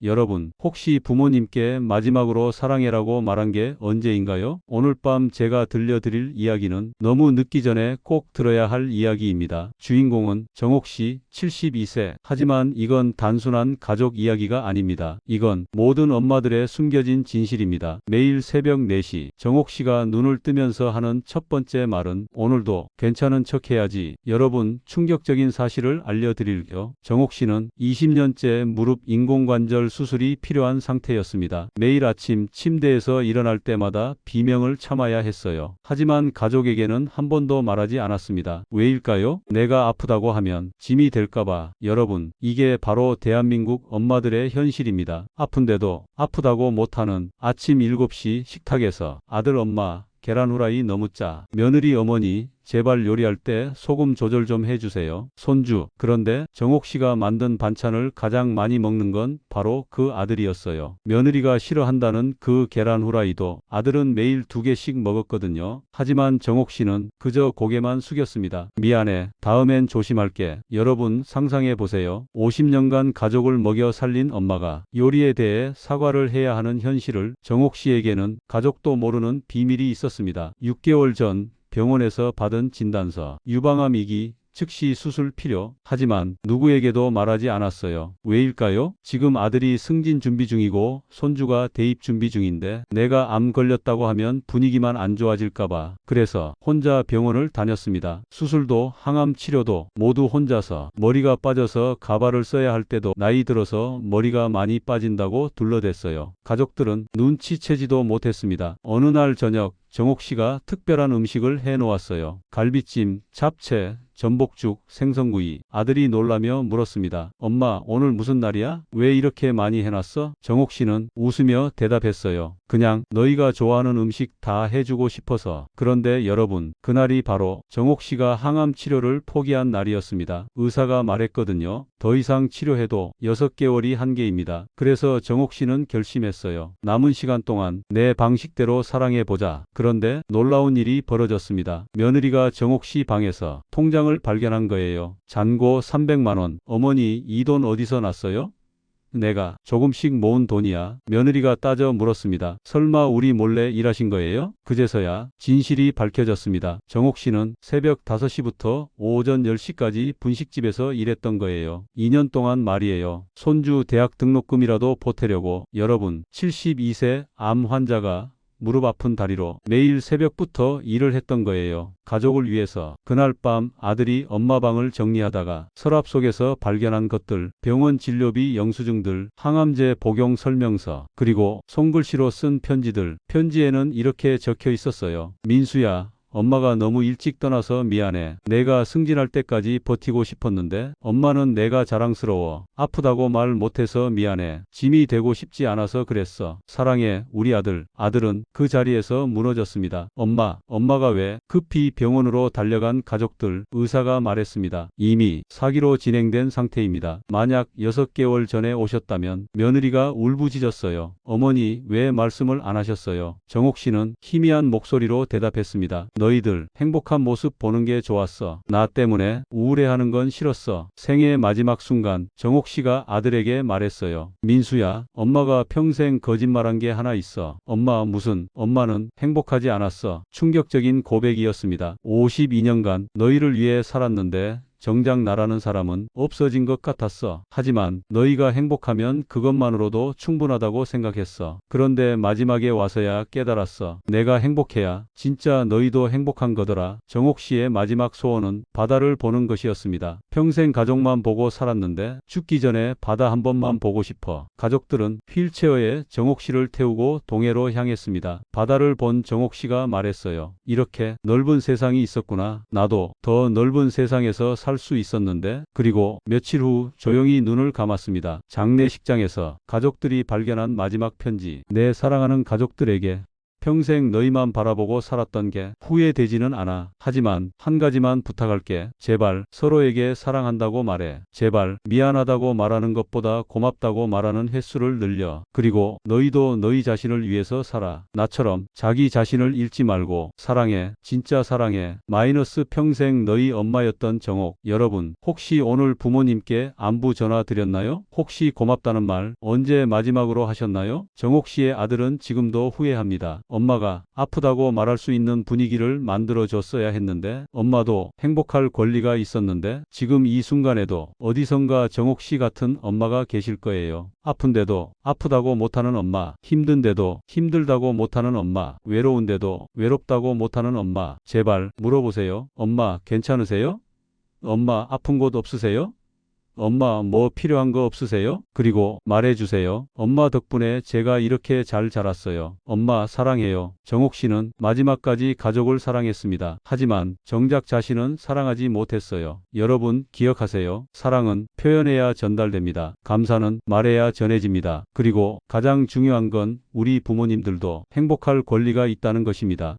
여러분, 혹시 부모님께 마지막으로 사랑해라고 말한 게 언제인가요? 오늘 밤 제가 들려드릴 이야기는 너무 늦기 전에 꼭 들어야 할 이야기입니다. 주인공은 정옥 씨 72세. 하지만 이건 단순한 가족 이야기가 아닙니다. 이건 모든 엄마들의 숨겨진 진실입니다. 매일 새벽 4시 정옥 씨가 눈을 뜨면서 하는 첫 번째 말은 오늘도 괜찮은 척 해야지. 여러분, 충격적인 사실을 알려드릴게요. 정옥 씨는 20년째 무릎 인공관절 수술이 필요한 상태였습니다. 매일 아침 침대에서 일어날 때마다 비명을 참아야 했어요. 하지만 가족에게는 한 번도 말하지 않았습니다. 왜일까요? 내가 아프다고 하면 짐이 될까봐. 여러분, 이게 바로 대한민국 엄마들의 현실입니다. 아픈데도 아프다고 못하는 아침 7시 식탁에서 아들 엄마 계란 후라이 너무 짜. 며느리 어머니 제발 요리할 때 소금 조절 좀 해주세요. 손주. 그런데 정옥 씨가 만든 반찬을 가장 많이 먹는 건 바로 그 아들이었어요. 며느리가 싫어한다는 그 계란 후라이도 아들은 매일 2개씩 먹었거든요. 하지만 정옥 씨는 그저 고개만 숙였습니다. 미안해. 다음엔 조심할게. 여러분, 상상해 보세요. 50년간 가족을 먹여 살린 엄마가 요리에 대해 사과를 해야 하는 현실을. 정옥 씨에게는 가족도 모르는 비밀이 있었습니다. 6개월 전 병원에서 받은 진단서. 유방암 2기, 즉시 수술 필요. 하지만 누구에게도 말하지 않았어요. 왜일까요? 지금 아들이 승진 준비 중이고 손주가 대입 준비 중인데 내가 암 걸렸다고 하면 분위기만 안 좋아질까봐. 그래서 혼자 병원을 다녔습니다. 수술도 항암 치료도 모두 혼자서. 머리가 빠져서 가발을 써야 할 때도 나이 들어서 머리가 많이 빠진다고 둘러댔어요. 가족들은 눈치채지도 못했습니다. 어느 날 저녁 정옥 씨가 특별한 음식을 해놓았어요. 갈비찜, 잡채, 전복죽, 생선구이. 아들이 놀라며 물었습니다. 엄마, 오늘 무슨 날이야? 왜 이렇게 많이 해놨어? 정옥 씨는 웃으며 대답했어요. 그냥 너희가 좋아하는 음식 다 해주고 싶어서. 그런데 여러분, 그날이 바로 정옥 씨가 항암 치료를 포기한 날이었습니다. 의사가 말했거든요. 더 이상 치료해도 6개월이 한계입니다. 그래서 정옥 씨는 결심했어요. 남은 시간 동안 내 방식대로 사랑해보자. 그런데 놀라운 일이 벌어졌습니다. 며느리가 정옥 씨 방에서 통장을 발견한 거예요. 잔고 300만 원. 어머니, 이 돈 어디서 났어요? 내가 조금씩 모은 돈이야. 며느리가 따져 물었습니다. 설마 우리 몰래 일하신 거예요? 그제서야 진실이 밝혀졌습니다. 정옥 씨는 새벽 5시부터 오전 10시까지 분식집에서 일했던 거예요. 2년 동안 말이에요. 손주 대학 등록금이라도 보태려고. 여러분, 72세 암 환자가 무릎 아픈 다리로 매일 새벽부터 일을 했던 거예요. 가족을 위해서. 그날 밤 아들이 엄마 방을 정리하다가 서랍 속에서 발견한 것들, 병원 진료비 영수증들, 항암제 복용 설명서, 그리고 손글씨로 쓴 편지들. 편지에는 이렇게 적혀 있었어요. 민수야, 엄마가 너무 일찍 떠나서 미안해. 내가 승진할 때까지 버티고 싶었는데 엄마는 내가 자랑스러워. 아프다고 말 못해서 미안해. 짐이 되고 싶지 않아서 그랬어. 사랑해, 우리 아들. 아들은 그 자리에서 무너졌습니다. 엄마가 왜? 급히 병원으로 달려간 가족들. 의사가 말했습니다. 이미 사기로 진행된 상태입니다. 만약 6개월 전에 오셨다면. 며느리가 울부짖었어요. 어머니, 왜 말씀을 안 하셨어요? 정옥 씨는 희미한 목소리로 대답했습니다. 너희들 행복한 모습 보는 게 좋았어. 나 때문에 우울해하는 건 싫었어. 생애의 마지막 순간 정옥 씨가 아들에게 말했어요. 민수야, 엄마가 평생 거짓말한 게 하나 있어. 엄마는 행복하지 않았어. 충격적인 고백이었습니다. 52년간 너희를 위해 살았는데 정작 나라는 사람은 없어진 것 같았어. 하지만 너희가 행복하면 그것만으로도 충분하다고 생각했어. 그런데 마지막에 와서야 깨달았어. 내가 행복해야 진짜 너희도 행복한 거더라. 정옥 씨의 마지막 소원은 바다를 보는 것이었습니다. 평생 가족만 보고 살았는데 죽기 전에 바다 한 번만 보고 싶어. 가족들은 휠체어에 정옥 씨를 태우고 동해로 향했습니다. 바다를 본 정옥 씨가 말했어요. 이렇게 넓은 세상이 있었구나. 나도 더 넓은 세상에서 살 수 있었는데. 그리고 며칠 후 조용히 눈을 감았습니다. 장례식장에서 가족들이 발견한 마지막 편지. 내 사랑하는 가족들에게 평생 너희만 바라보고 살았던 게 후회되지는 않아. 하지만 한 가지만 부탁할게. 제발 서로에게 사랑한다고 말해. 제발 미안하다고 말하는 것보다 고맙다고 말하는 횟수를 늘려. 그리고 너희도 너희 자신을 위해서 살아. 나처럼 자기 자신을 잃지 말고 사랑해. 진짜 사랑해. 마이너스 평생 너희 엄마였던 정옥. 여러분, 혹시 오늘 부모님께 안부 전화 드렸나요? 혹시 고맙다는 말 언제 마지막으로 하셨나요? 정옥 씨의 아들은 지금도 후회합니다. 엄마가 아프다고 말할 수 있는 분위기를 만들어 줬어야 했는데, 엄마도 행복할 권리가 있었는데, 지금 이 순간에도 어디선가 정옥 씨 같은 엄마가 계실 거예요. 아픈데도 아프다고 못하는 엄마, 힘든데도 힘들다고 못하는 엄마, 외로운데도 외롭다고 못하는 엄마. 제발 물어보세요. 엄마 괜찮으세요? 엄마 아픈 곳 없으세요? 엄마 뭐 필요한 거 없으세요? 그리고 말해주세요. 엄마 덕분에 제가 이렇게 잘 자랐어요. 엄마 사랑해요. 정옥 씨는 마지막까지 가족을 사랑했습니다. 하지만 정작 자신은 사랑하지 못했어요. 여러분 기억하세요. 사랑은 표현해야 전달됩니다. 감사는 말해야 전해집니다. 그리고 가장 중요한 건 우리 부모님들도 행복할 권리가 있다는 것입니다.